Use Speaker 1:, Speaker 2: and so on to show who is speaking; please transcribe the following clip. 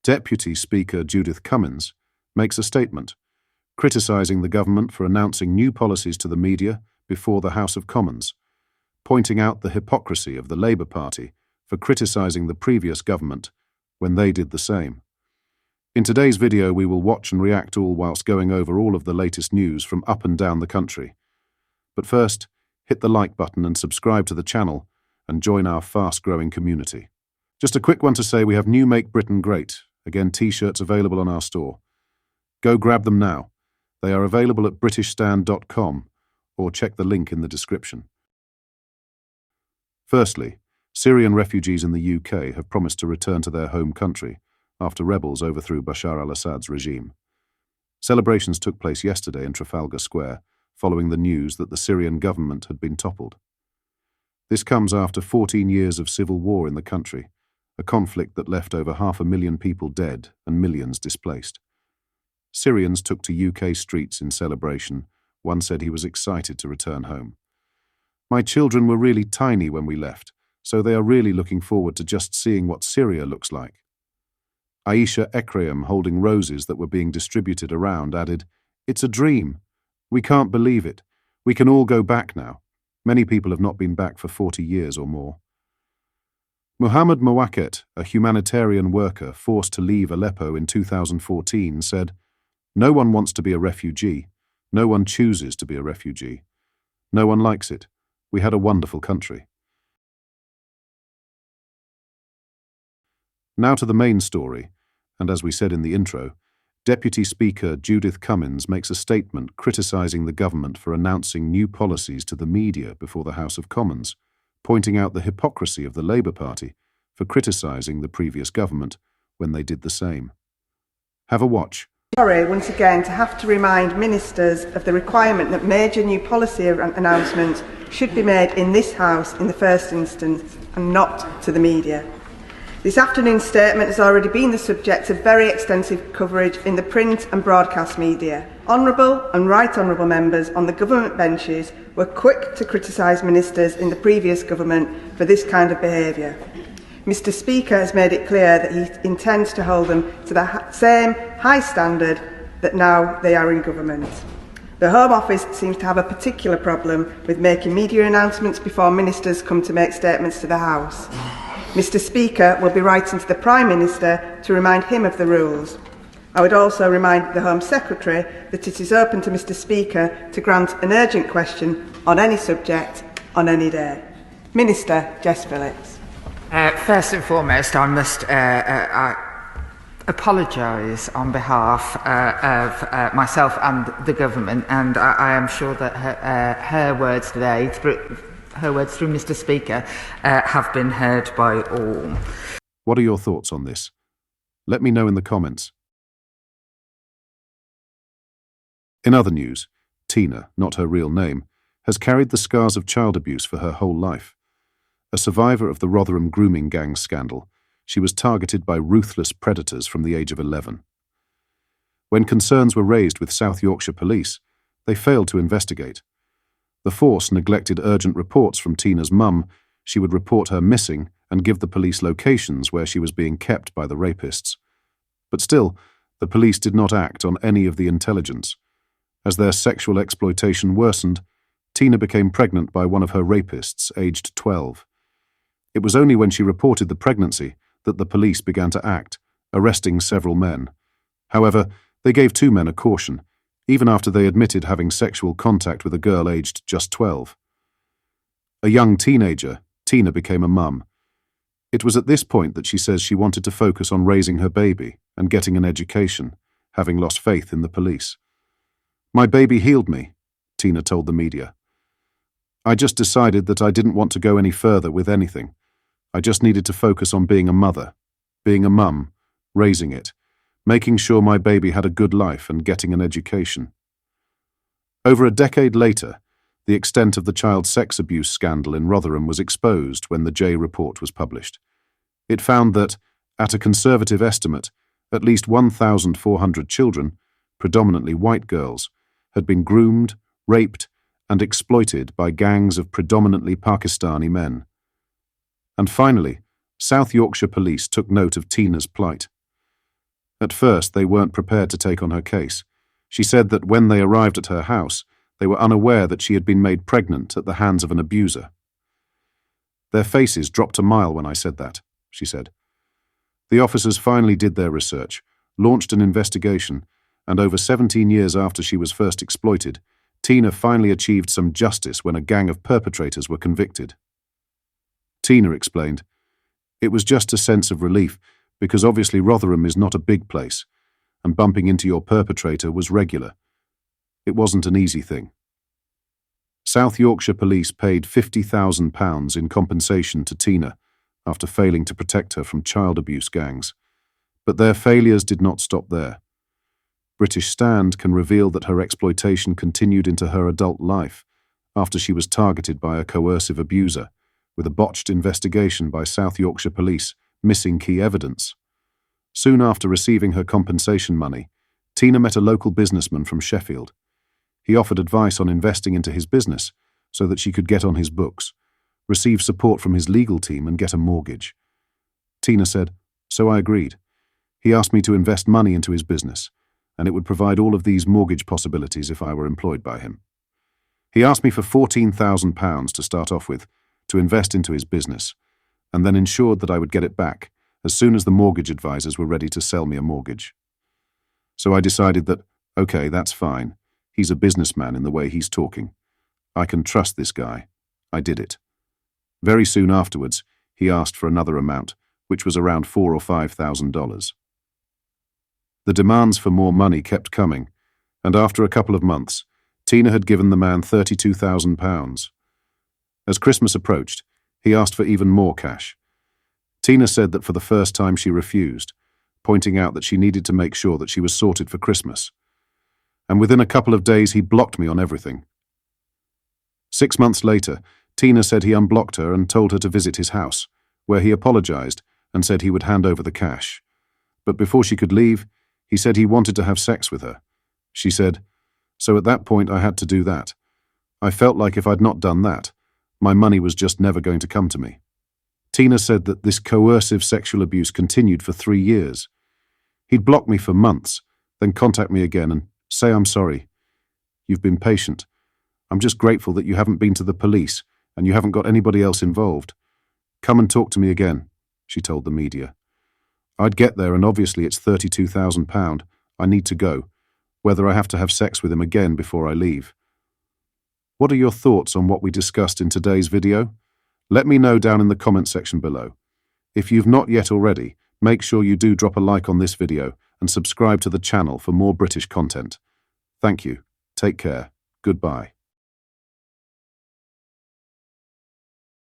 Speaker 1: Deputy Speaker Judith Cummins makes a statement criticising the government for announcing new policies to the media before the House of Commons, pointing out the hypocrisy of the Labour Party for criticising the previous government when they did the same. In today's video, we will watch and react all whilst going over all of the latest news from up and down the country. But first, hit the like button and subscribe to the channel and join our fast-growing community. Just a quick one to say we have new Make Britain Great, again t-shirts available on our store. Go grab them now. They are available at britishstand.com or check the link in the description. Firstly, Syrian refugees in the UK have promised to return to their home country after rebels overthrew Bashar al-Assad's regime. Celebrations took place yesterday in Trafalgar Square following the news that the Syrian government had been toppled. This comes after 14 years of civil war in the country, a conflict that left over 500,000 people dead and millions displaced. Syrians took to UK streets in celebration. One said he was excited to return home. "My children were really tiny when we left, so they are really looking forward to just seeing what Syria looks like." Aisha Ekrem, holding roses that were being distributed around, added, "It's a dream. We can't believe it. We can all go back now. Many people have not been back for 40 years or more." Muhammad Mawaket, a humanitarian worker forced to leave Aleppo in 2014, said, "No one wants to be a refugee. No one chooses to be a refugee. No one likes it. We had a wonderful country." Now to the main story, and as we said in the intro, Deputy Speaker Judith Cummins makes a statement criticising the government for announcing new policies to the media before the House of Commons, pointing out the hypocrisy of the Labour Party for criticising the previous government when they did the same. Have a watch.
Speaker 2: Sorry, once again, to have to remind ministers of the requirement that major new policy announcements should be made in this House in the first instance and not to the media. This afternoon's statement has already been the subject of very extensive coverage in the print and broadcast media. Honourable and right honourable members on the government benches were quick to criticise ministers in the previous government for this kind of behaviour. Mr Speaker has made it clear that he intends to hold them to the same high standard that now they are in government. The Home Office seems to have a particular problem with making media announcements before ministers come to make statements to the House. Mr Speaker will be writing to the Prime Minister to remind him of the rules. I would also remind the Home Secretary that it is open to Mr Speaker to grant an urgent question on any subject on any day. Minister Jess Phillips.
Speaker 3: First and foremost, I must apologise on behalf of myself and the government, and I am sure that her words today, her words through Mr Speaker, have been heard by all.
Speaker 1: What are your thoughts on this? Let me know in the comments. In other news, Tina, not her real name, has carried the scars of child abuse for her whole life. A survivor of the Rotherham grooming gang scandal, she was targeted by ruthless predators from the age of 11. When concerns were raised with South Yorkshire Police, they failed to investigate. The force neglected urgent reports from Tina's mum. She would report her missing and give the police locations where she was being kept by the rapists. But still, the police did not act on any of the intelligence. As their sexual exploitation worsened, Tina became pregnant by one of her rapists, aged 12. It was only when she reported the pregnancy that the police began to act, arresting several men. However, they gave 2 men a caution, even after they admitted having sexual contact with a girl aged just 12. A young teenager, Tina became a mum. It was at this point that she says she wanted to focus on raising her baby and getting an education, having lost faith in the police. "My baby healed me," Tina told the media. "I just decided that I didn't want to go any further with anything. I just needed to focus on being a mother, being a mum, raising it, making sure my baby had a good life and getting an education." Over a decade later, the extent of the child sex abuse scandal in Rotherham was exposed when the J report was published. It found that, at a conservative estimate, at least 1,400 children, predominantly white girls, had been groomed, raped, and exploited by gangs of predominantly Pakistani men. And finally, South Yorkshire Police took note of Tina's plight. At first, they weren't prepared to take on her case. She said that when they arrived at her house, they were unaware that she had been made pregnant at the hands of an abuser. Their faces dropped a mile when I said that, she said. The officers finally did their research, launched an investigation, and over 17 years after she was first exploited, Tina finally achieved some justice when a gang of perpetrators were convicted. Tina explained, "It was just a sense of relief, because obviously Rotherham is not a big place, and bumping into your perpetrator was regular. It wasn't an easy thing." South Yorkshire Police paid £50,000 in compensation to Tina after failing to protect her from child abuse gangs. But their failures did not stop there. British Stand can reveal that her exploitation continued into her adult life after she was targeted by a coercive abuser, with a botched investigation by South Yorkshire Police missing key evidence. Soon after receiving her compensation money, Tina met a local businessman from Sheffield. He offered advice on investing into his business so that she could get on his books, receive support from his legal team and get a mortgage. Tina said, "So I agreed. He asked me to invest money into his business, and it would provide all of these mortgage possibilities if I were employed by him. He asked me for £14,000 to start off with, to invest into his business, and then ensured that I would get it back as soon as the mortgage advisors were ready to sell me a mortgage. So I decided that, okay, that's fine. He's a businessman in the way he's talking. I can trust this guy. I did it. Very soon afterwards, he asked for another amount, which was around $4,000 or $5,000. The demands for more money kept coming, and after a couple of months, Tina had given the man £32,000. As Christmas approached, he asked for even more cash. Tina said that for the first time she refused, pointing out that she needed to make sure that she was sorted for Christmas. And within a couple of days he blocked me on everything. 6 months later, Tina said he unblocked her and told her to visit his house, where he apologized and said he would hand over the cash. But before she could leave, he said he wanted to have sex with her. She said, "So at that point I had to do that. I felt like if I'd not done that, my money was just never going to come to me." Tina said that this coercive sexual abuse continued for 3 years. He'd block me for months, then contact me again and say, "I'm sorry. You've been patient. I'm just grateful that you haven't been to the police and you haven't got anybody else involved. Come and talk to me again," she told the media. "I'd get there and obviously it's £32,000. I need to go, whether I have to have sex with him again before I leave." What are your thoughts on what we discussed in today's video? Let me know down in the comment section below. If you've not yet already, make sure you do drop a like on this video and subscribe to the channel for more British content. Thank you. Take care. Goodbye.